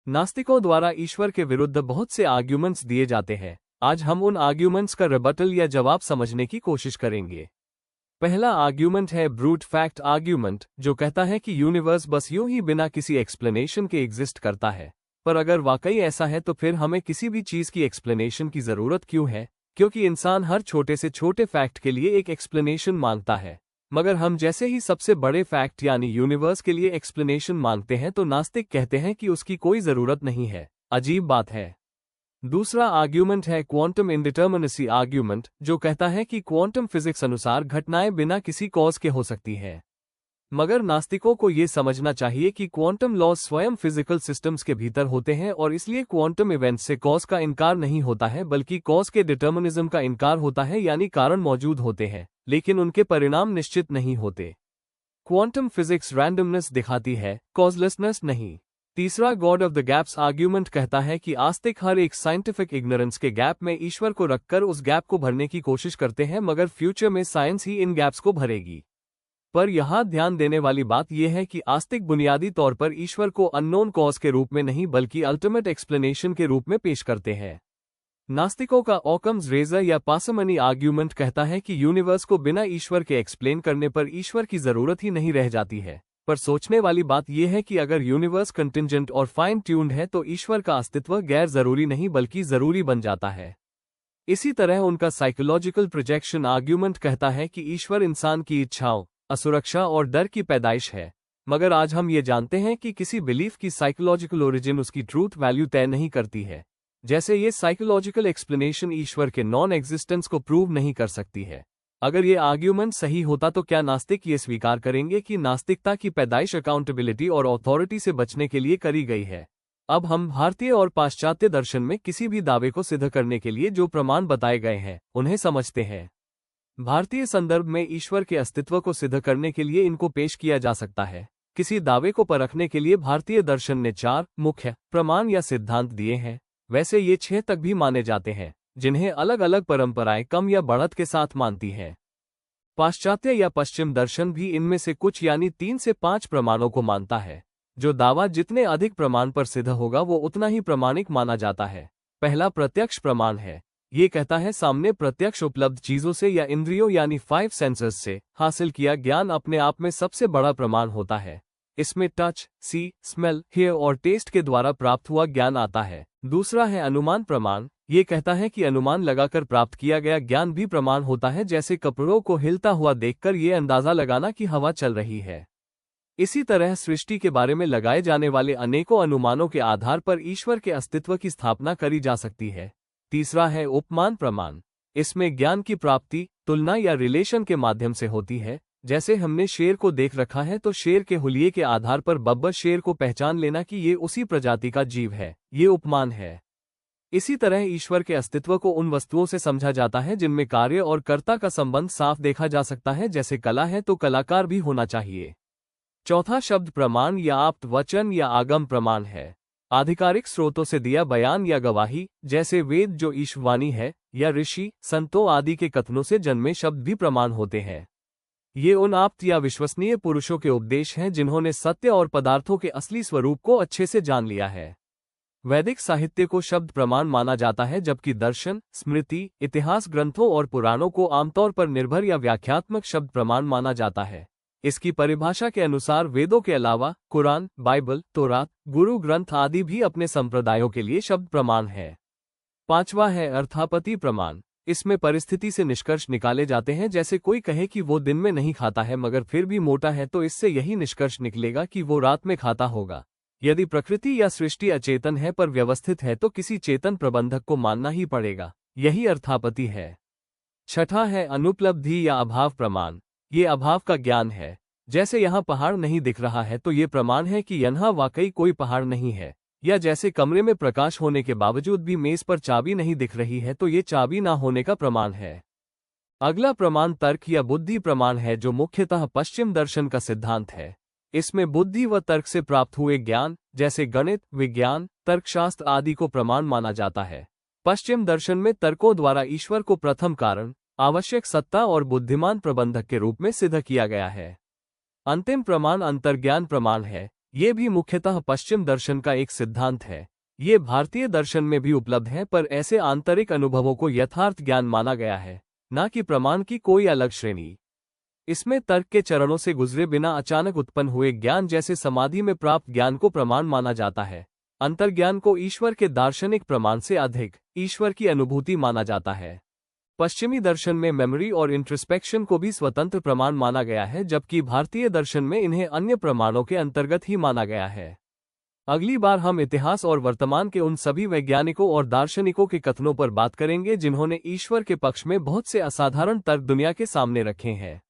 नास्तिकों द्वारा ईश्वर के विरुद्ध बहुत से आर्ग्यूमेंट्स दिए जाते हैं। आज हम उन आर्ग्यूमेंट्स का रिबटल या जवाब समझने की कोशिश करेंगे। पहला आर्ग्यूमेंट है ब्रूट फैक्ट आर्ग्यूमेंट, जो कहता है कि यूनिवर्स बस यूं ही बिना किसी एक्सप्लेनेशन के एग्जिस्ट करता है। पर अगर वाकई ऐसा है तो फिर हमें किसी भी चीज की एक्सप्लेनेशन की जरूरत क्यों है? क्योंकि इंसान हर छोटे से छोटे फैक्ट के लिए एक एक्सप्लेनेशन मांगता है। मगर हम जैसे ही सबसे बड़े फैक्ट यानी यूनिवर्स के लिए एक्सप्लेनेशन मांगते हैं तो नास्तिक कहते हैं कि उसकी कोई जरूरत नहीं है। अजीब बात है। दूसरा आर्ग्यूमेंट है क्वांटम इंडिटर्मिनेसी आर्ग्यूमेंट, जो कहता है कि क्वांटम फिजिक्स अनुसार घटनाएं बिना किसी कॉज के हो सकती हैं। मगर नास्तिकों को ये समझना चाहिए कि क्वांटम लॉज स्वयं फिजिकल सिस्टम्स के भीतर होते हैं और इसलिए क्वांटम इवेंट्स से कॉज का इनकार नहीं होता है, बल्कि कॉज के डिटर्मिनिज्म का इनकार होता है, यानी कारण मौजूद होते हैं लेकिन उनके परिणाम निश्चित नहीं होते। क्वांटम फिजिक्स रैंडमनेस दिखाती है, कॉजलेसनेस नहीं। तीसरा God of the gaps argument कहता है कि आस्तिक हर एक साइंटिफिक इग्नोरेंस के गैप में ईश्वर को रखकर उस गैप को भरने की कोशिश करते हैं, मगर फ्यूचर में साइंस ही इन गैप्स को भरेगी। पर यहां ध्यान देने वाली बात यह है कि आस्तिक बुनियादी तौर पर ईश्वर को अननोन कॉज के रूप में नहीं बल्कि अल्टीमेट एक्सप्लेनेशन के रूप में पेश करते हैं। नास्तिकों का ऑकम्स रेजर या पार्सिमनी आर्ग्यूमेंट कहता है कि यूनिवर्स को बिना ईश्वर के एक्सप्लेन करने पर ईश्वर की जरूरत ही नहीं रह जाती है। पर सोचने वाली बात यह है कि अगर यूनिवर्स कंटिंजेंट और फाइन ट्यून्ड है तो ईश्वर का अस्तित्व गैर जरूरी नहीं बल्कि जरूरी बन जाता है। इसी तरह उनका साइकोलॉजिकल प्रोजेक्शन आर्ग्यूमेंट कहता है कि ईश्वर इंसान की इच्छाओं, असुरक्षा और डर की पैदाइश है। मगर आज हम ये जानते हैं कि किसी बिलीफ की साइकोलॉजिकल ओरिजिन उसकी ट्रूथ वैल्यू तय नहीं करती है। जैसे ये साइकोलॉजिकल एक्सप्लेनेशन ईश्वर के नॉन एग्जिस्टेंस को प्रूव नहीं कर सकती है। अगर ये आर्ग्यूमेंट सही होता तो क्या नास्तिक ये स्वीकार करेंगे कि नास्तिकता की पैदाइश अकाउंटेबिलिटी और अथॉरिटी से बचने के लिए करी गई है? अब हम भारतीय और पाश्चात्य दर्शन में किसी भी दावे को सिद्ध करने के लिए जो प्रमाण बताए गए हैं उन्हें समझते हैं। भारतीय संदर्भ में ईश्वर के अस्तित्व को सिद्ध करने के लिए इनको पेश किया जा सकता है। किसी दावे को परखने के लिए भारतीय दर्शन ने 4 मुख्य प्रमाण या सिद्धांत दिए हैं। वैसे ये 6 तक भी माने जाते हैं, जिन्हें अलग अलग परंपराएं कम या बढ़त के साथ मानती हैं। पाश्चात्य या पश्चिम दर्शन भी इनमें से कुछ यानी 3 से 5 प्रमाणों को मानता है। जो दावा जितने अधिक प्रमाण पर सिद्ध होगा वो उतना ही प्रामाणिक माना जाता है। पहला प्रत्यक्ष प्रमाण है। ये कहता है सामने प्रत्यक्ष उपलब्ध चीजों से या इंद्रियों यानी 5 सेंसर्स से हासिल किया ज्ञान अपने आप में सबसे बड़ा प्रमाण होता है। इसमें टच, सी, स्मेल, हियर और टेस्ट के द्वारा प्राप्त हुआ ज्ञान आता है। दूसरा है अनुमान प्रमाण। ये कहता है कि अनुमान लगाकर प्राप्त किया गया ज्ञान भी प्रमाण होता है, जैसे कपड़ों को हिलता हुआ देखकर ये अंदाजा लगाना कि हवा चल रही है। इसी तरह सृष्टि के बारे में लगाए जाने वाले अनेकों अनुमानों के आधार पर ईश्वर के अस्तित्व की स्थापना करी जा सकती है। तीसरा है उपमान प्रमाण। इसमें ज्ञान की प्राप्ति तुलना या रिलेशन के माध्यम से होती है। जैसे हमने शेर को देख रखा है तो शेर के हुलिये के आधार पर बब्बर शेर को पहचान लेना कि ये उसी प्रजाति का जीव है, ये उपमान है। इसी तरह ईश्वर के अस्तित्व को उन वस्तुओं से समझा जाता है जिनमें कार्य और कर्ता का संबंध साफ देखा जा सकता है। जैसे कला है तो कलाकार भी होना चाहिए। चौथा शब्द प्रमाण या आप्त वचन या आगम प्रमाण है। आधिकारिक स्रोतों से दिया बयान या गवाही, जैसे वेद जो ईश्ववाणी है, या ऋषि संतों आदि के कथनों से जन्मे शब्द भी प्रमाण होते हैं। ये उन आप्त या विश्वसनीय पुरुषों के उपदेश हैं जिन्होंने सत्य और पदार्थों के असली स्वरूप को अच्छे से जान लिया है। वैदिक साहित्य को शब्द प्रमाण माना जाता है, जबकि दर्शन, स्मृति, इतिहास ग्रंथों और पुराणों को आमतौर पर निर्भर या व्याख्यात्मक शब्द प्रमाण माना जाता है। इसकी परिभाषा के अनुसार वेदों के अलावा कुरान, बाइबल, तोरात, गुरु ग्रंथ आदि भी अपने संप्रदायों के लिए शब्द प्रमाण है। पांचवा है अर्थापत्ति प्रमाण। इसमें परिस्थिति से निष्कर्ष निकाले जाते हैं। जैसे कोई कहे कि वो दिन में नहीं खाता है मगर फिर भी मोटा है, तो इससे यही निष्कर्ष निकलेगा कि वो रात में खाता होगा। यदि प्रकृति या सृष्टि अचेतन है पर व्यवस्थित है तो किसी चेतन प्रबंधक को मानना ही पड़ेगा। यही अर्थापत्ति है। छठा है अनुपलब्धि या अभाव प्रमाण। ये अभाव का ज्ञान है। जैसे यहाँ पहाड़ नहीं दिख रहा है तो ये प्रमाण है कि यहाँ वाकई कोई पहाड़ नहीं है। या जैसे कमरे में प्रकाश होने के बावजूद भी मेज पर चाबी नहीं दिख रही है तो ये चाबी ना होने का प्रमाण है। अगला प्रमाण तर्क या बुद्धि प्रमाण है, जो मुख्यतः पश्चिम दर्शन का सिद्धांत है। इसमें बुद्धि व तर्क से प्राप्त हुए ज्ञान, जैसे गणित, विज्ञान, तर्कशास्त्र आदि को प्रमाण माना जाता है। पश्चिम दर्शन में तर्कों द्वारा ईश्वर को प्रथम कारण, आवश्यक सत्ता और बुद्धिमान प्रबंधक के रूप में सिद्ध किया गया है। अंतिम प्रमाण अंतर्ज्ञान प्रमाण है। ये भी मुख्यतः पश्चिम दर्शन का एक सिद्धांत है। ये भारतीय दर्शन में भी उपलब्ध है, पर ऐसे आंतरिक अनुभवों को यथार्थ ज्ञान माना गया है, न कि प्रमाण की कोई अलग श्रेणी। इसमें तर्क के चरणों से गुजरे बिना अचानक उत्पन्न हुए ज्ञान जैसे समाधि में प्राप्त ज्ञान को प्रमाण माना जाता है। अंतर्ज्ञान को ईश्वर के दार्शनिक प्रमाण से अधिक ईश्वर की अनुभूति माना जाता है। पश्चिमी दर्शन में मेमोरी और इंट्रोस्पेक्शन को भी स्वतंत्र प्रमाण माना गया है, जबकि भारतीय दर्शन में इन्हें अन्य प्रमाणों के अंतर्गत ही माना गया है। अगली बार हम इतिहास और वर्तमान के उन सभी वैज्ञानिकों और दार्शनिकों के कथनों पर बात करेंगे जिन्होंने ईश्वर के पक्ष में बहुत से असाधारण तर्क दुनिया के सामने रखे हैं।